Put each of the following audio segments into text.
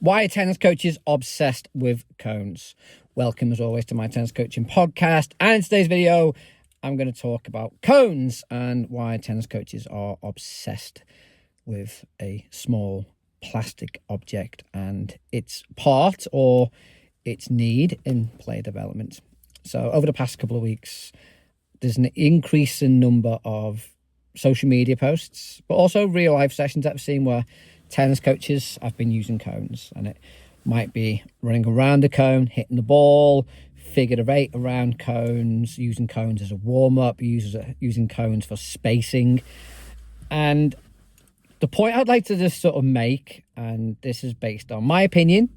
Why are tennis coaches obsessed with cones? Welcome as always to my tennis coaching podcast. And in today's video, I'm going to talk about cones and why tennis coaches are obsessed with a small plastic object and its part or its need in player development. So over the past couple of weeks, there's an increase in number of social media posts, but also real life sessions that I've seen where tennis coaches have been using cones, and it might be running around the cone, hitting the ball, figure of eight around cones, using cones as a warm-up, using cones for spacing. And the point I'd like to just sort of make, and this is based on my opinion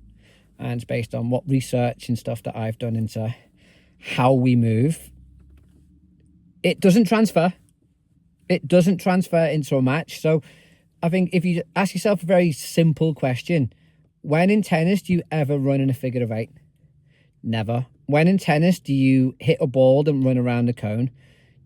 and it's based on what research and stuff that I've done into how we move, it doesn't transfer into a match. So I think if you ask yourself a very simple question, when in tennis do you ever run in a figure of eight? Never. When in tennis do you hit a ball and run around the cone?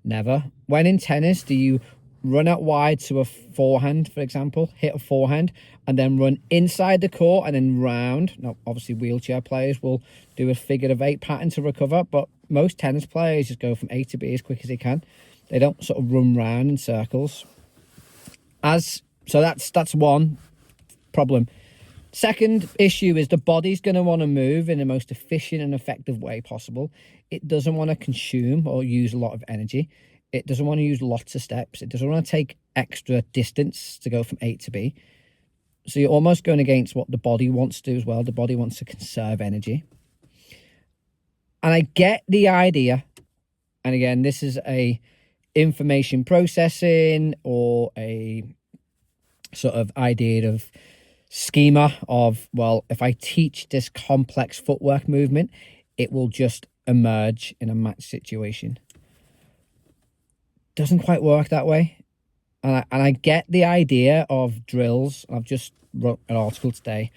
Never. When in tennis do you run out wide to a forehand, for example, hit a forehand and then run inside the court and then round? Now, obviously wheelchair players will do a figure of eight pattern to recover, but most tennis players just go from A to B as quick as they can. They don't sort of run round in circles. So that's one problem. Second issue is the body's going to want to move in the most efficient and effective way possible. It doesn't want to consume or use a lot of energy. It doesn't want to use lots of steps. It doesn't want to take extra distance to go from A to B. So you're almost going against what the body wants to do as well. The body wants to conserve energy. And I get the idea. And again, this is a information processing or a sort of idea of schema of, well, if I teach this complex footwork movement, it will just emerge in a match situation. Doesn't quite work that way. And I get the idea of drills. I've just wrote an article today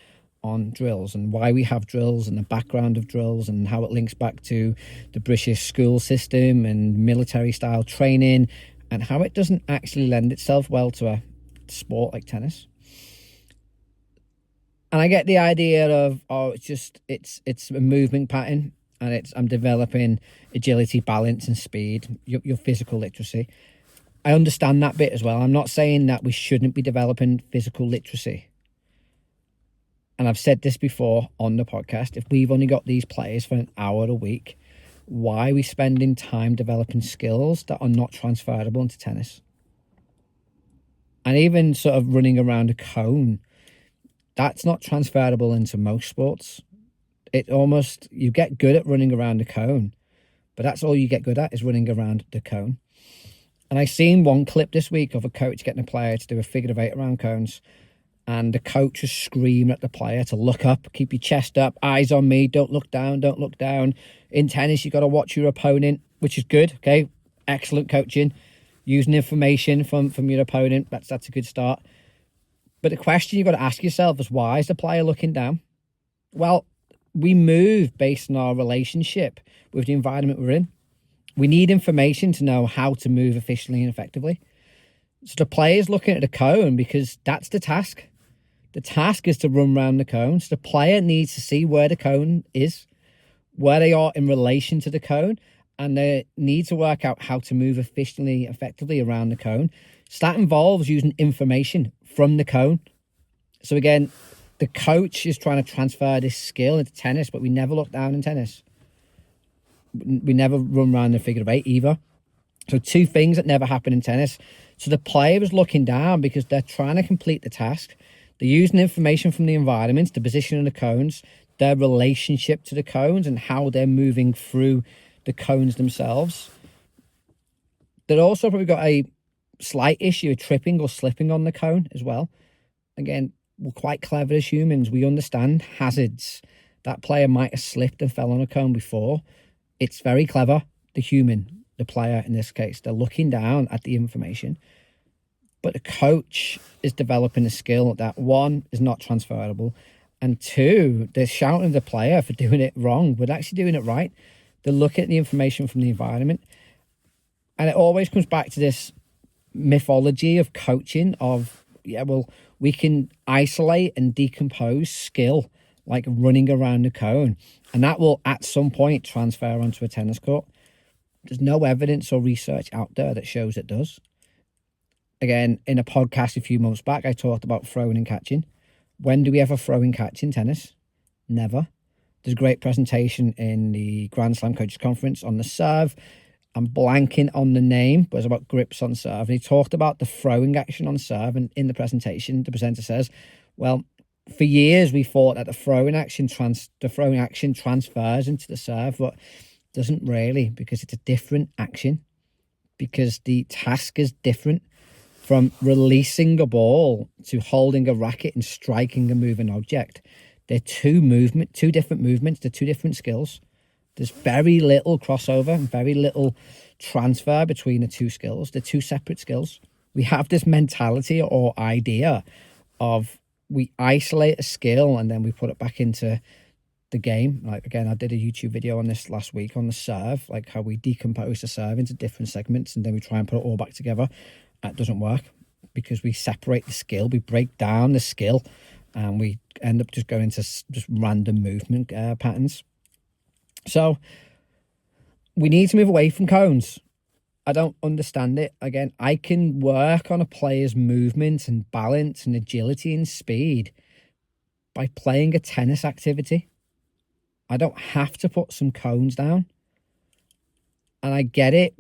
on drills and why we have drills and the background of drills and how it links back to the British school system and military style training and how it doesn't actually lend itself well to a sport like tennis. And I get the idea of, it's a movement pattern and I'm developing agility, balance and speed, your physical literacy. I understand that bit as well. I'm not saying that we shouldn't be developing physical literacy. And I've said this before on the podcast, if we've only got these players for an hour a week, why are we spending time developing skills that are not transferable into tennis? And even sort of running around a cone, that's not transferable into most sports. You get good at running around a cone, but that's all you get good at is running around the cone. And I seen one clip this week of a coach getting a player to do a figure of eight around cones. And the coach was screaming at the player to look up, keep your chest up, eyes on me, don't look down, don't look down. In tennis, you got to watch your opponent, which is good, okay? Excellent coaching. Using information from your opponent, that's a good start. But the question you've got to ask yourself is, why is the player looking down? Well, we move based on our relationship with the environment we're in. We need information to know how to move efficiently and effectively. So the player's looking at the cone because that's the task. The task is to run around the cone. So the player needs to see where the cone is, where they are in relation to the cone, and they need to work out how to move efficiently, effectively around the cone. So that involves using information from the cone. So again, the coach is trying to transfer this skill into tennis, but we never look down in tennis. We never run around the figure of eight either. So two things that never happen in tennis. So the player is looking down because they're trying to complete the task. They're using information from the environment, the position of the cones, their relationship to the cones and how they're moving through the cones themselves. They've also probably got a slight issue of tripping or slipping on the cone as well. Again, we're quite clever as humans. We understand hazards. That player might have slipped and fell on a cone before. It's very clever, the human, the player in this case. They're looking down at the information. But the coach is developing a skill that, one, is not transferable. And two, they're shouting at the player for doing it wrong, but actually doing it right. They're looking at the information from the environment. And it always comes back to this mythology of coaching of, yeah, well, We can isolate and decompose skill like running around a cone, and that will at some point transfer onto a tennis court. There's no evidence or research out there that shows it does. Again, in a podcast a few months back, I talked about throwing and catching. When do we ever throw and catch in tennis? Never. There's a great presentation in the Grand Slam Coaches Conference on the serve. I'm blanking on the name, but it's about grips on serve. And he talked about the throwing action on serve. And in the presentation, the presenter says, well, for years we thought that the throwing action transfers into the serve, but it doesn't really, because it's a different action. Because the task is different. From releasing a ball to holding a racket and striking a moving object. They're two different movements. They're two different skills. There's very little crossover and very little transfer between the two skills. They're two separate skills. We have this mentality or idea of we isolate a skill and then we put it back into the game. Like, again, I did a YouTube video on this last week on the serve, like how we decompose the serve into different segments and then we try and put it all back together. That doesn't work because we separate the skill, we break down the skill, and we end up just going into just random movement patterns. So we need to move away from cones. I don't understand it. Again, I can work on a player's movement and balance and agility and speed by playing a tennis activity. I don't have to put some cones down. And I get it.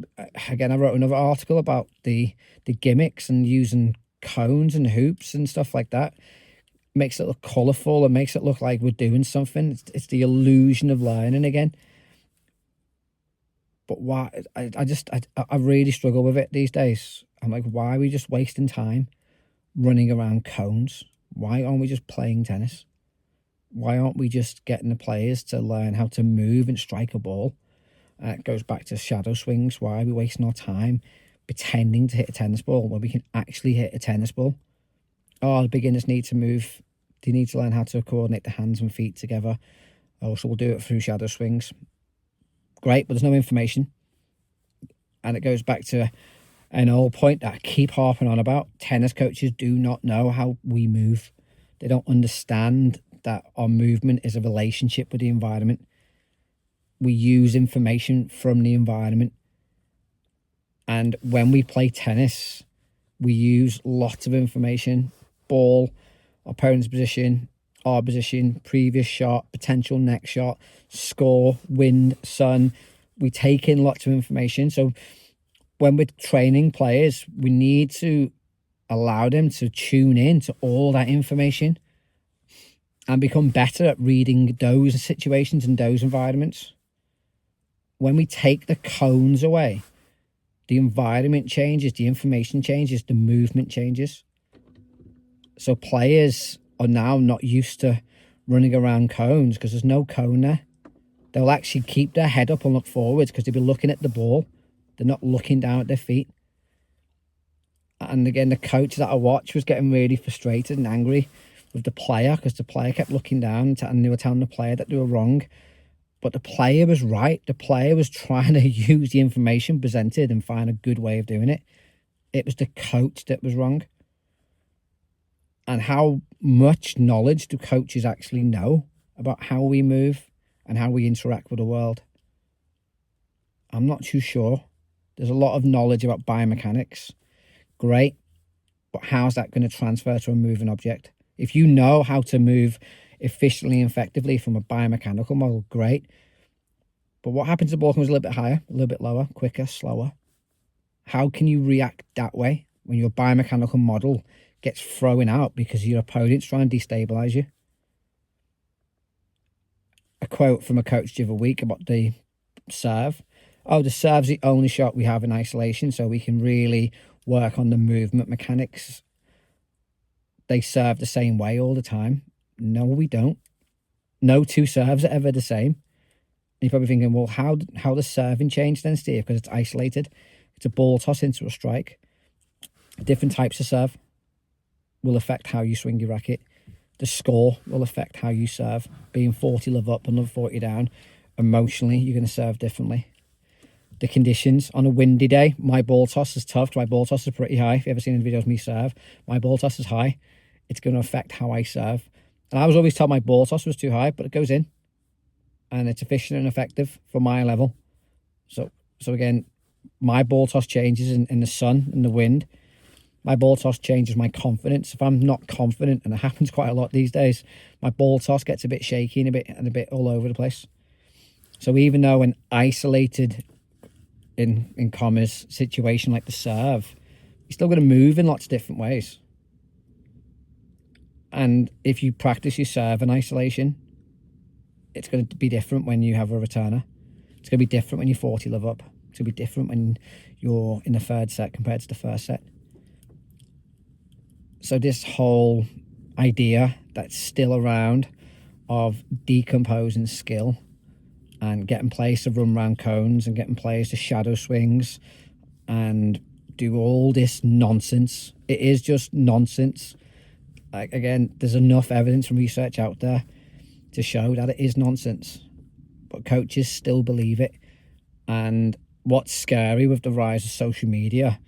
Again, I wrote another article about the gimmicks and using cones and hoops and stuff like that. Makes it look colourful and makes it look like we're doing something. It's the illusion of learning again. But why? I really struggle with it these days. I'm like, why are we just wasting time running around cones? Why aren't we just playing tennis? Why aren't we just getting the players to learn how to move and strike a ball? It goes back to shadow swings. Why are we wasting our time pretending to hit a tennis ball when we can actually hit a tennis ball? Oh, the beginners need to move. They need to learn how to coordinate the hands and feet together. Oh, so we'll do it through shadow swings. Great, but there's no information. And it goes back to an old point that I keep harping on about. Tennis coaches do not know how we move. They don't understand that our movement is a relationship with the environment. We use information from the environment. And when we play tennis, we use lots of information. Ball, opponent's position, our position, previous shot, potential next shot, score, wind, sun. We take in lots of information. So when we're training players, we need to allow them to tune in to all that information and become better at reading those situations and those environments. When we take the cones away, the environment changes, the information changes, the movement changes. So players are now not used to running around cones because there's no cone there. They'll actually keep their head up and look forwards because they'll be looking at the ball. They're not looking down at their feet. And again, the coach that I watched was getting really frustrated and angry with the player because the player kept looking down and they were telling the player that they were wrong. But the player was right. The player was trying to use the information presented and find a good way of doing it. It was the coach that was wrong. And how much knowledge do coaches actually know about how we move and how we interact with the world? I'm not too sure. There's a lot of knowledge about biomechanics. Great. But how's that going to transfer to a moving object? If you know how to move efficiently and effectively from a biomechanical model, great. But what happens if the ball comes a little bit higher, a little bit lower, quicker, slower? How can you react that way when your biomechanical model gets thrown out because your opponent's trying to destabilize you? A quote from a coach the other week about the serve. Oh, the serve's the only shot we have in isolation, so we can really work on the movement mechanics. They serve the same way all the time. No, we don't. No two serves are ever the same. And you're probably thinking, well, how does serving change then, Steve? Because it's isolated. It's a ball toss into a strike. Different types of serve will affect how you swing your racket. The score will affect how you serve. Being 40 love up and love 40 down, emotionally, you're going to serve differently. The conditions. On a windy day, my ball toss is tough because my ball toss is pretty high. If you've ever seen any videos of me serve, my ball toss is high. it's going to affect how I serve. And I was always told my ball toss was too high, but it goes in and it's efficient and effective for my level. So again, my ball toss changes in the sun and the wind. My ball toss changes my confidence. If I'm not confident, and it happens quite a lot these days, my ball toss gets a bit shaky and a bit all over the place. So even though an isolated, in commas, situation like the serve, you're still going to move in lots of different ways. And if you practice your serve in isolation, it's going to be different when you have a returner. It's going to be different when you're 40 love up. It's going to be different when you're in the third set compared to the first set. So this whole idea that's still around of decomposing skill and getting players to run around cones and getting players to shadow swings and do all this nonsense. It is just nonsense. Like, again, there's enough evidence and research out there to show that it is nonsense, but coaches still believe it. And what's scary with the rise of social media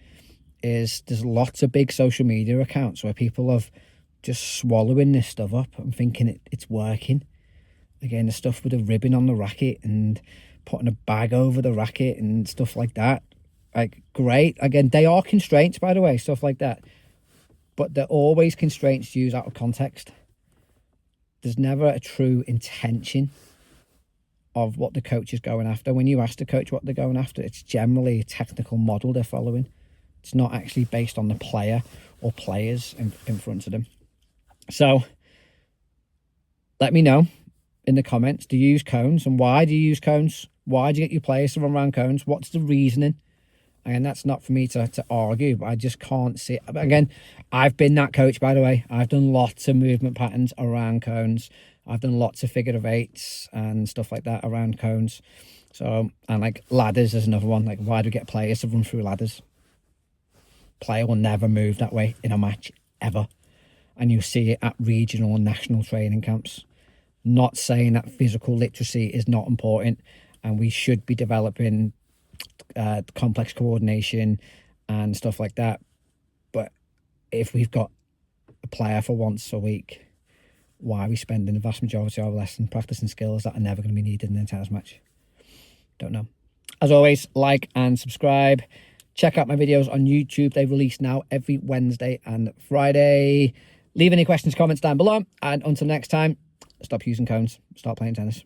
is there's lots of big social media accounts where people have just swallowing this stuff up and thinking it's working. Again, the stuff with the ribbon on the racket and putting a bag over the racket and stuff like that. Like, great. Again, they are constraints, by the way, stuff like that. But they're always constraints used out of context. There's never a true intention of what the coach is going after. When you ask the coach what they're going after, it's generally a technical model they're following. It's not actually based on the player or players in front of them. So let me know in the comments, do you use cones, and why do you use cones? Why do you get your players to run around cones? What's the reasoning? And that's not for me to argue, but I just can't see it. Again, I've been that coach, by the way. I've done lots of movement patterns around cones. I've done lots of figure of eights and stuff like that around cones. So, and like ladders is another one. Like, why do we get players to run through ladders? Player will never move that way in a match, ever. And you see it at regional and national training camps. Not saying that physical literacy is not important, and we should be developing complex coordination and stuff like that. But if we've got a player for once a week, why are we spending the vast majority of our lesson practicing skills that are never going to be needed in an tennis match? Don't know. As always, like and subscribe. Check out my videos on YouTube. They release now every Wednesday and Friday. Leave any questions, comments down below. And until next time, stop using cones. Start playing tennis.